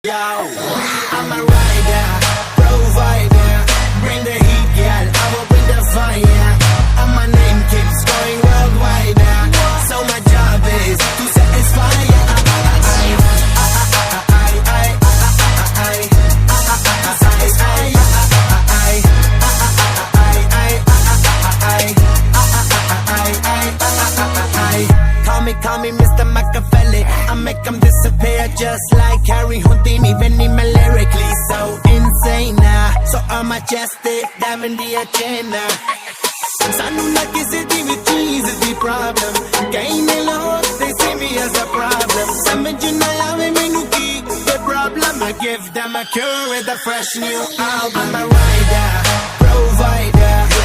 Yo, I'm a rider, provider, bring the heat, girl, I will bring the fire. And my name keeps going worldwide, so my job is to satisfy ya. Call me Mr. Machiavelli. I make them disappear just like Harry Houdini. Venom lyrically so insane so I'm majestic, diving the agenda. Sanu na kisi di with Jesus the problem. Gain alone, they see me as a problem. Some you know love me no keep the problem. I give them a cure with a fresh new album. I'm a rider,